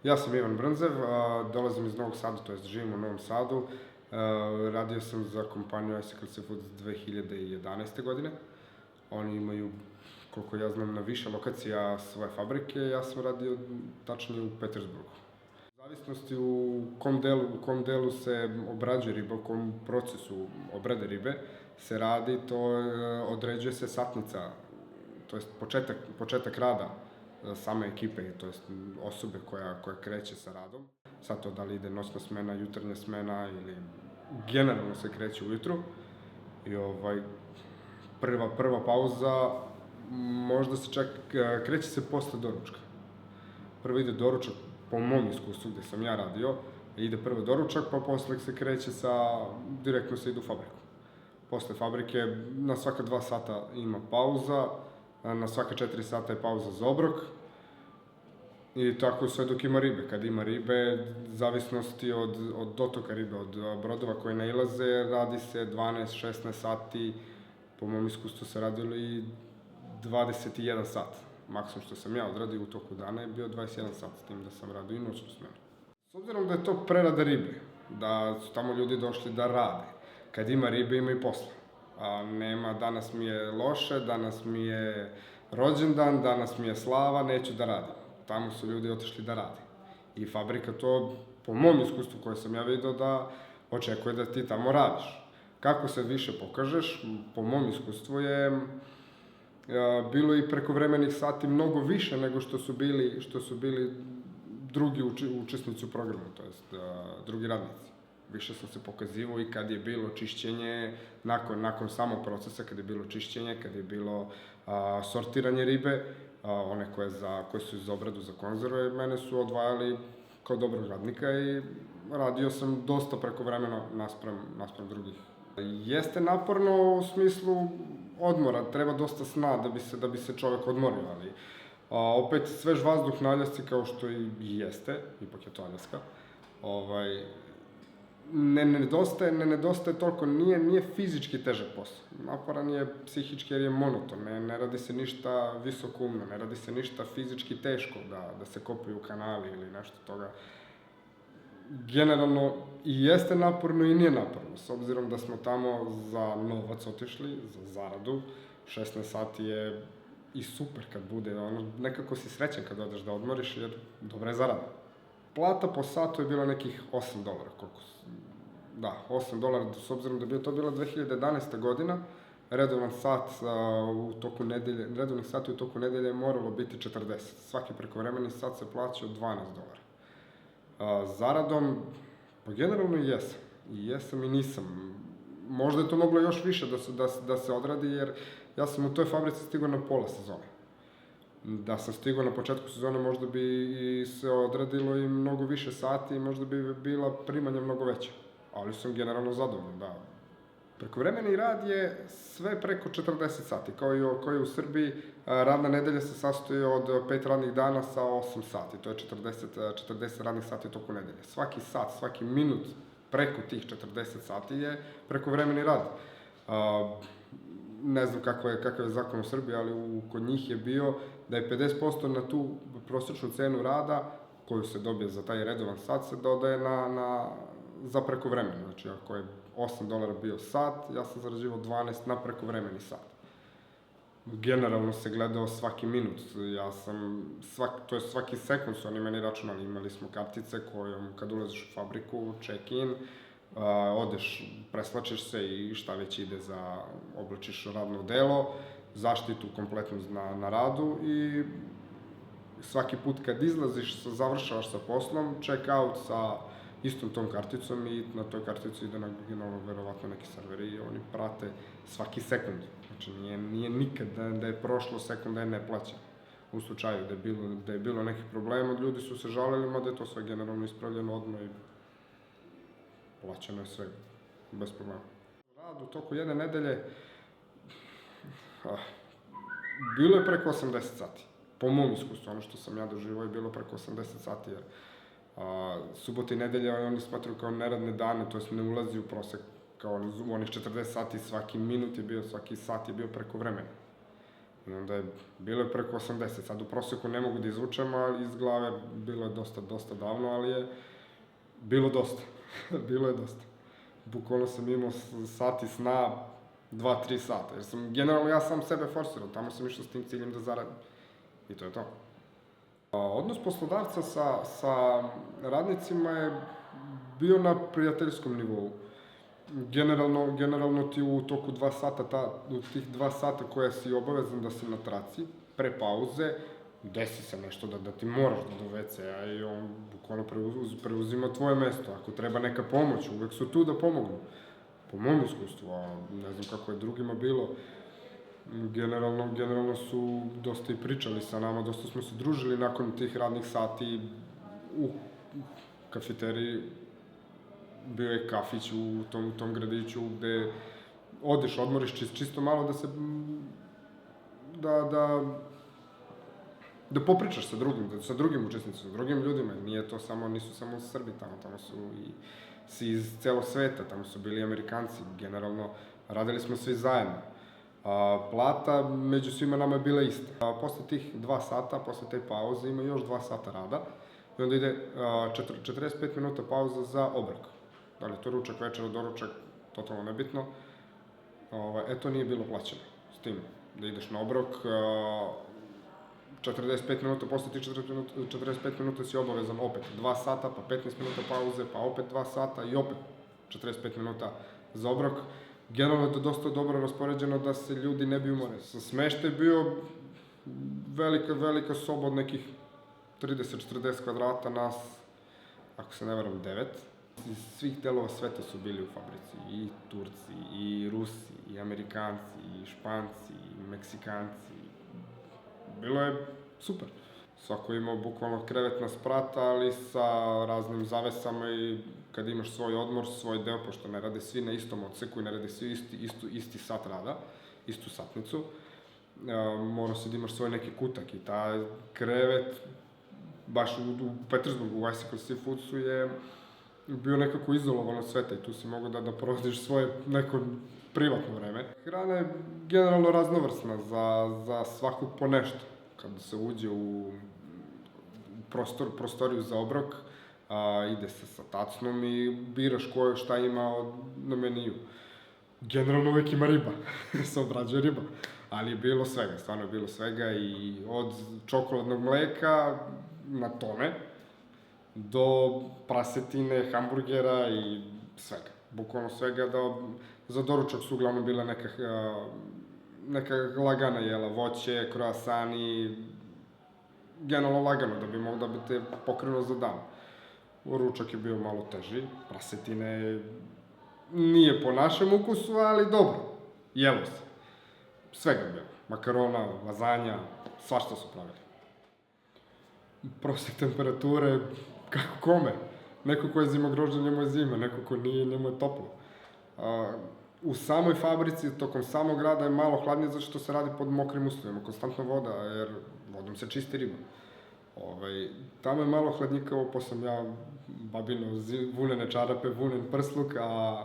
Ja sam Ivan Brnzev, dolazim iz Novog Sada, to jest živim u Novom Sadu. Radio sam za kompaniju Icicle Seafoods 2011. godine. Oni imaju, koliko ja znam, na više lokacija svoje fabrike. Ja sam radio tačnije u Petersburgu. U zavisnosti u kom delu se obrađuje riba, u kom procesu obrade ribe se radi, to određuje se satnica, to jest početak rada same ekipe, to jest osobe koja kreće sa radom. Sad to da li ide noćna smena, jutarnja smena ili generalno se kreće ujutru. I prva pauza, možda se čak, kreće se posle doručka. Prvo ide doručak, po mom iskustvu gde sam ja radio, ide prvo doručak, pa posle se kreće direktno se ide u fabriku. Posle fabrike na svaka 2 sata ima pauza, na svaka 4 sata je pauza za obrok. I tako sve dok ima ribe. Kad ima ribe, zavisnosti od dotoka ribe, od brodova koje nailaze, radi se 12-16 sati. Po mom iskustvu se radilo i 21 sat. Maksimum što sam ja odradio u toku dana je bio 21 sat, s tim da sam radio i noćnu smenu. S obzirom da je to prerada ribe, da su tamo ljudi došli da rade, kad ima ribe ima i posla. Nema danas mi je loše, danas mi je rođendan, danas mi je slava, neću da radim. Tamo su ljudi otišli da rade. I fabrika to, po mom iskustvu koje sam ja vidio, da očekuje da ti tamo radiš. Kako se više pokažeš, po mom iskustvu je bilo i prekovremenih sati mnogo više nego što su bili drugi učesnici u programu, to jest drugi radnici. Više sam se pokazivao i kad je bilo čišćenje, nakon samog procesa, kad je bilo čišćenje, kad je bilo sortiranje ribe, one koje su iz obradu za konzerve, mene su odvajali kao dobrog radnika i radio sam dosta prekovremeno naspram drugih. Jeste naporno u smislu odmora, treba dosta sna da bi se čovek odmorio, ali opet svež vazduh na Aljasci kao što i jeste, ipak je to Aljaska, ne nedostaje toliko, nije fizički težak posao. Naporan je psihički jer je monoton, ne radi se ništa visokoumno, ne radi se ništa fizički teško, da se kopaju kanali ili nešto toga. Generalno i jeste naporno i nije naporno, s obzirom da smo tamo za novac otišli, za zaradu. 16 sati je i super kad bude, nekako si srećan kad odeš da odmoriš jer dobra je zarada. Plata po satu je bila nekih $8, koliko su, da, $8, s obzirom da je to bila 2011. godina, redovnih sati u toku nedelje je moralo biti 40. Svaki prekovremeni sat se plaća od $12. Zaradom, pa generalno i jesam i nisam. Možda je to moglo još više da se odradi, jer ja sam u toj fabrici stigao na pola sezone. Da sam stigao na početku sezone, možda bi se odradilo i mnogo više sati i možda bi bila primanja mnogo veća. Ali sam generalno zadovoljan, da. Prekovremeni rad je sve preko 40 sati, kao i u Srbiji. Radna nedelja se sastoji od 5 radnih dana sa 8 sati, to je 40 radnih sati u toku nedelje. Svaki sat, svaki minut preko tih 40 sati je prekovremeni rad. Ne znam kakav je zakon u Srbiji, ali kod njih je bio da je 50% na tu prosječnu cenu rada koju se dobije za taj redovan sat se dodaje za prekovremeni. Znači, ako je $8 bio sat, ja sam zarađivao 12 na prekovremeni sat. Generalno se gledao svaki minut, to je svaki sekund su oni meni računali, imali smo kartice kojom kad ulaziš u fabriku, check-in, odeš, preslačiš se i šta već ide oblačiš radno delo, zaštitu kompletnu na radu i svaki put kad izlaziš, završavaš sa poslom, check-out sa istom tom karticom i na toj kartici ide na verovatno neki serveri i oni prate svaki sekund. Znači nije nikad da je prošlo sekund da je neplaćen. U slučaju da je bilo nekih problema, ljudi su se žalili, mada je to sve generalno ispravljeno odmah i plaćeno je sve bez problema. Rad u toku jedne nedelje bilo je preko 80 sati. Po mom iskustvu, ono što sam ja doživao je bilo preko 80 sati, jer subote i nedelje oni smatruju kao neradne dane, to jest ne ulazi u prosek kao u onih 40 sati, svaki minut je bio, svaki sat je bio preko vremena. I onda je bilo je preko 80, sad u prosjeku ne mogu da izvučem, ali iz glave bilo je dosta davno, ali je bilo dosta, bilo je dosta. Bukvalno sam imao sati sna 2-3 sata, jer sam, generalno ja sam sebe forsirao, tamo sam išao s tim ciljem da zaradim. I to je to. Odnos poslodavca sa radnicima je bio na prijateljskom nivou. Generalno ti u toku 2 sata, u tih 2 sata koja si obavezan da si na traci, pre pauze, desi se nešto da ti moraš do WC-a i on bukvalno preuzima tvoje mesto. Ako treba neka pomoć, uvek su tu da pomognu. Po mom iskustvu, a ne znam kako je drugima bilo, generalno su dosta i pričali sa nama, dosta smo se družili nakon tih radnih sati u kafeteriji. Bio je kafić u tom gradiću gde odeš, odmoriš čisto malo da se da popričaš sa drugim učesnicima, sa drugim ljudima. Nisu samo Srbi tamo su i svi iz celog sveta, tamo su bili Amerikanci, generalno radili smo svi zajedno. Plata među svima nama je bila ista. Posle tih 2 sata, posle te pauze ima još 2 sata rada i onda ide 45 minuta pauza za obrok. Da li to ručak, večera, doručak, totalno nebitno. To nije bilo plaćeno s tim da ideš na obrok. 45 minuta, posle ti 45 minuta si obavezan opet 2 sata, pa 15 minuta pauze, pa opet 2 sata i opet 45 minuta za obrok. Generalno je to dosta dobro raspoređeno da se ljudi ne bi umorili. Smeštaj je bio velika soba od nekih 30-40 kvadrata, nas, ako se ne varam, 9. Iz svih delova sveta su bili u fabrici, i Turci, i Rusi, i Amerikanci, i Španci, i Meksikanci. Bilo je super. Svako je imao bukvalno krevet na sprat, ali sa raznim zavesama i kad imaš svoj odmor, svoj deo, pošto ne rade svi na istom odseku i ne rade svi isti sat rada, istu satnicu, morao si da imaš svoj neki kutak i taj krevet, baš u Petersburgu, u Icicle Seafoodsu je bio nekako izolovan od sveta i tu si mogao da provodiš svoje neko privatno vreme. Hrana je generalno raznovrsna za svakog po nešto. Kada se uđe u prostoriju za obrok, ide se sa tacnom i biraš šta ima na meniju. Generalno uvek ima riba, se obrađuje riba, ali je bilo svega, stvarno je bilo svega i od čokoladnog mleka na tone, do prasetine, hamburgera i svega. Bukvalno svega, za doručak su uglavnom bila neka lagana jela, voće, kroasani, generalno lagano da bi moglo da bi te pokrenuo za dan. Ručak je bio malo teži, prasetine nije po našem ukusu, ali dobro, jelo se. Svega je bilo, makarona, lazanja, svašta su pravili. Prosek temperature, kako kome. Neko ko je zimogrožen, njemu je zima, neko ko nije, njemu je toplo. U samoj fabrici, tokom samog rada je malo hladnije zato što se radi pod mokrim uslovima, konstantno voda, jer vodom se čisti riba. Tamo je malo hladnjikavo, pa sam ja babino vunene čarape, vunen prsluk, a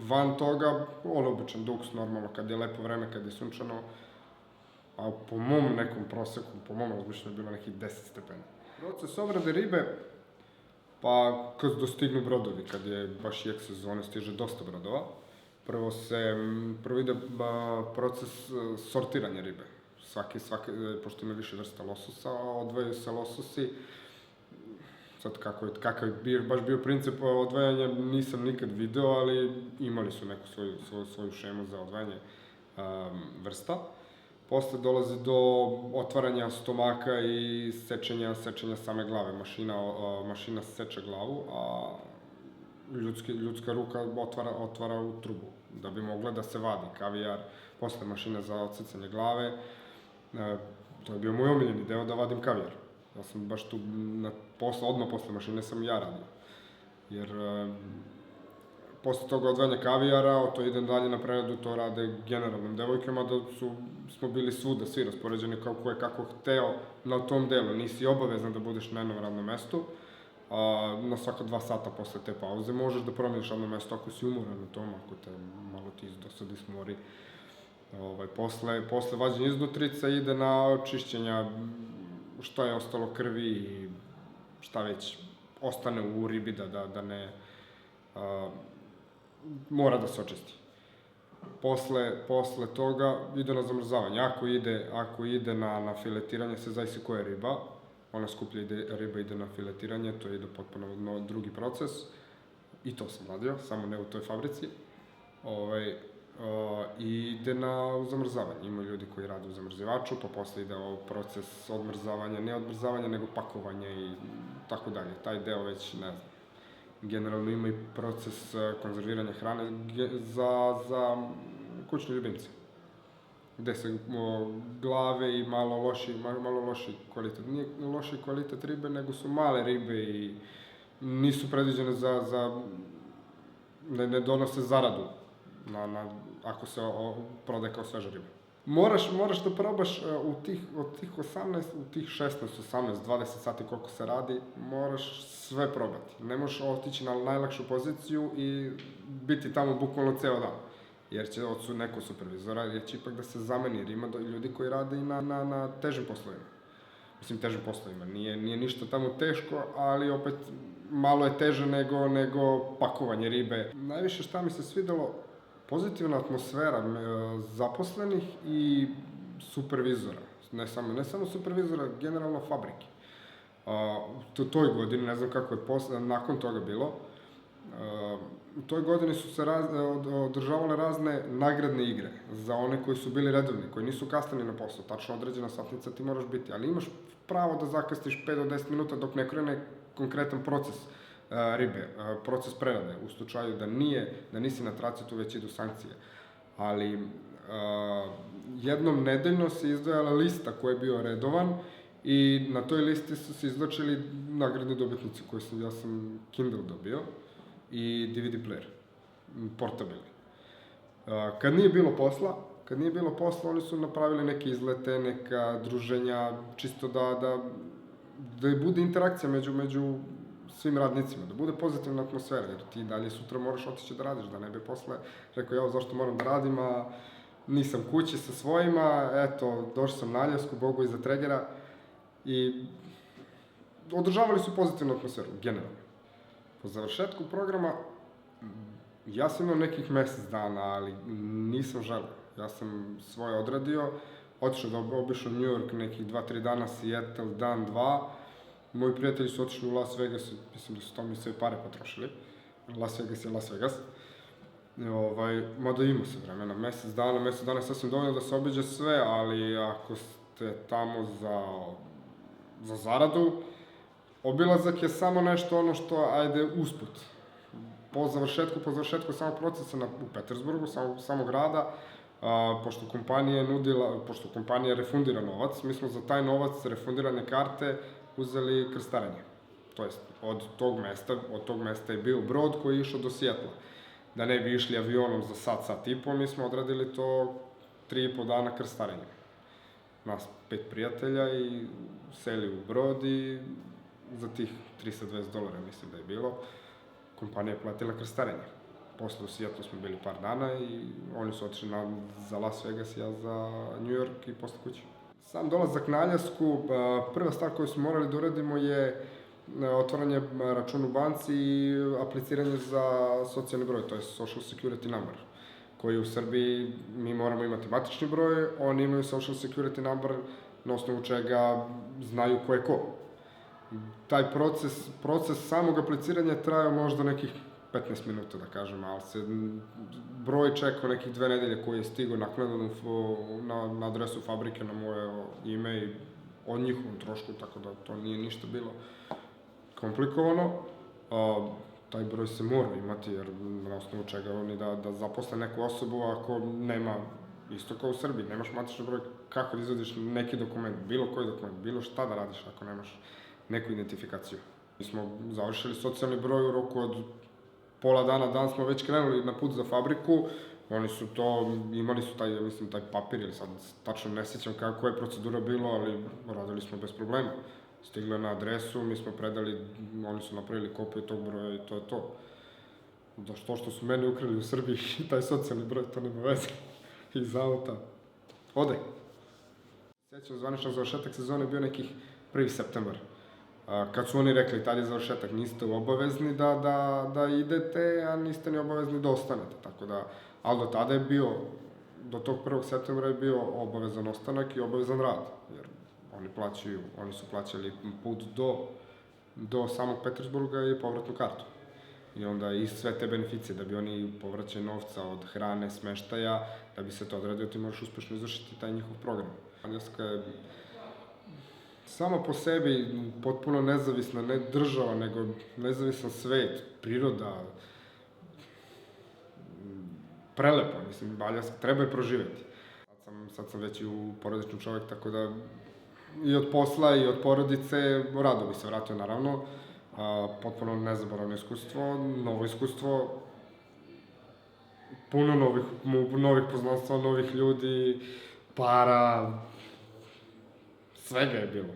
van toga, običan duks, normalno, kad je lepo vreme, kad je sunčano, a po mom nekom proseku, po mom razmišljanju je bilo nekih 10 stepeni. Proces obrade ribe, pa kad dostignu brodovi, kad je baš jek sezone, stiže dosta brodova. Prvo ide proces sortiranja ribe. Pošto ima više vrsta lososa, odvajaju se lososi. Sad kakav je baš bio princip odvajanja nisam nikad video, ali imali su neku svoju šemu za odvajanje vrsta. Posle dolazi do otvaranja stomaka i sečenja same glave. Mašina seče glavu, a ljudska ruka otvara u trubu, da bi mogla da se vadi kavijar. Posle mašina za odsecanje glave, to je bio moj omiljeni deo, da vadim kavijar. Ja sam baš tu, odmah posle mašine sam ja radio. Jer posle toga odvajanja kavijara, to ide dalje na preradu, to rade generalnim devojkama, da smo bili svuda, svi raspoređeni ko je kako hteo na tom delu. Nisi obavezan da budeš na jednom radnom mestu. Na svaka 2 sata posle te pauze možeš da promeniš radno mesto ako si umoran u tom, ako te malo ti dosadi smori. Posle vađenja iznutrica ide na čišćenja šta je ostalo krvi i šta već ostane u ribi da ne mora da se očisti. Posle toga ide na zamrzavanje. Ako ide na filetiranje, se zavisi koja je riba. Ona skuplja riba ide na filetiranje, to ide potpuno drugi proces. I to sam radio, samo ne u toj fabrici. I ide na zamrzavanje. Ima ljudi koji rade u zamrzivaču, pa posle ide proces odmrzavanja, ne odmrzavanja, nego pakovanja i tako dalje. Taj deo već, ne znam, generalno ima i proces konzerviranja hrane za kućne ljubimce, gde se glave i malo loši kvalitet. Nije loši kvalitet ribe, nego su male ribe i nisu predviđene ne donose zaradu ako se prodaje kao sveža riba. Moraš da probaš od tih 16, 18, 20 sati koliko se radi, moraš sve probati. Ne možeš otići na najlakšu poziciju i biti tamo bukvalno ceo dan. Jer će od neko supervizora, jer će ipak da se zameni, jer ima ljudi koji rade i na težim poslovima. Mislim, težim poslovima. Nije ništa tamo teško, ali opet malo je teže nego pakovanje ribe. Najviše šta mi se svidelo, pozitivna atmosfera zaposlenih i supervizora. Ne samo supervizora, generalno fabrike. U toj godini, ne znam kako je nakon toga bilo, u toj godini su se održavale razne nagradne igre za one koji su bili redovni, koji nisu kasnili na posao. Tačno određena satnica ti moraš biti, ali imaš pravo da zakasniš 5 do 10 minuta dok ne krene konkretan proces ribe, proces prerade. U slučaju da nisi na traci, tu već idu sankcije. Ali jednom nedeljno se izdvajala lista ko je bio redovan i na toj listi su se izvlačili nagradni dobitnici ja sam Kindle dobio i DVD player, portabilni. Kad nije bilo posla, oni su napravili neke izlete, neka druženja, čisto da bude interakcija među svim radnicima, da bude pozitivna atmosfera, jer ti dalje sutra moraš otići da radiš, da ne bi posle rekao zašto moram da radim, a nisam kući sa svojima, eto, došao sam na Aljasku, Bogu iza Tregera i održavali su pozitivnu atmosferu, generalno. Po završetku programa, ja sam imao nekih mesec dana, ali nisam želeo. Ja sam svoje odradio, obišao New York nekih 2-3 dana, Seattle, dan, 2. Moji prijatelji su otišli u Las Vegas, mislim da su to mi sve pare potrošili. Las Vegas je Las Vegas. Mada ima se vremena, mesec dana je sasvim dovoljno da se obiđe sve, ali ako ste tamo za zaradu, obilazak je samo nešto ono što, ajde, usput. Po završetku samog procesa u Petersburgu, samog grada, pošto kompanija refundira novac, mi smo za taj novac refundirane karte uzeli krstarenje. To jest, od tog mesta je bio brod koji je išao do Sijetla. Da ne bi išli avionom za sat i po, mi smo odradili to 3,5 dana krstarenjem. Nas 5 prijatelja i seli u brod i za tih $320, mislim da je bilo, kompanija je platila krstarenje. Posle u Sijetlu smo bili par dana i oni su otišli za Las Vegas, ja za New York i posle kući. Sam dolazak na Aljasku, prva stvar koju smo morali da uradimo je otvaranje računa u banci i apliciranje za socijalni broj, to je Social Security number, koji u Srbiji mi moramo imati matični broj, oni imaju Social Security number na osnovu čega znaju ko je ko. Taj proces samog apliciranja trajao možda nekih 15 minuta, da kažem, ali se broj čekao nekih 2 nedelje koji je stigao naknadno na adresu fabrike na moje ime i o njihovom trošku, tako da to nije ništa bilo komplikovano. Taj broj se mora imati, jer na osnovu čega oni da zaposle neku osobu ako nema, isto kao u Srbiji, nemaš matični broj, kako da izvadiš neki dokument, bilo koji dokument, bilo šta da radiš ako nemaš neku identifikaciju. Mi smo završili socijalni broj u roku od pola dana, dan smo već krenuli na put za fabriku, oni su imali su taj papir, ili sad tačno ne sjećam kako je procedura bilo, ali radili smo bez problema. Stiglo je na adresu, mi smo predali, oni su napravili kopiju tog broja i to je to. To što su meni ukrali u Srbiji, taj socijalni broj, to nema veze. iz auta. Ode. Sjećam, zvaničan završetak sezone bio nekih 1. septembar. Kad su oni rekli, tad je završetak, niste obavezni da idete, a niste ni obavezni da ostanete. Tako da, ali do tada je bio, do tog 1. septembra je bio obavezan ostanak i obavezan rad. Jer oni su plaćali put do samog Petersburga i povratnu kartu. I onda i sve te beneficije, da bi oni povraćaj novca od hrane, smeštaja, da bi se to odradio, ti moraš uspešno izvršiti taj njihov program. Aljaska je sama po sebi potpuno nezavisna, ne država, nego nezavisan svet, priroda, prelepo, mislim, Aljaska treba je proživeti. Sad sam već i u porodičnom čovek, tako da i od posla i od porodice, rado bi se vratio naravno, potpuno nezaboravno iskustvo, novo iskustvo, puno novih poznanstva, novih ljudi, para, svega je bilo.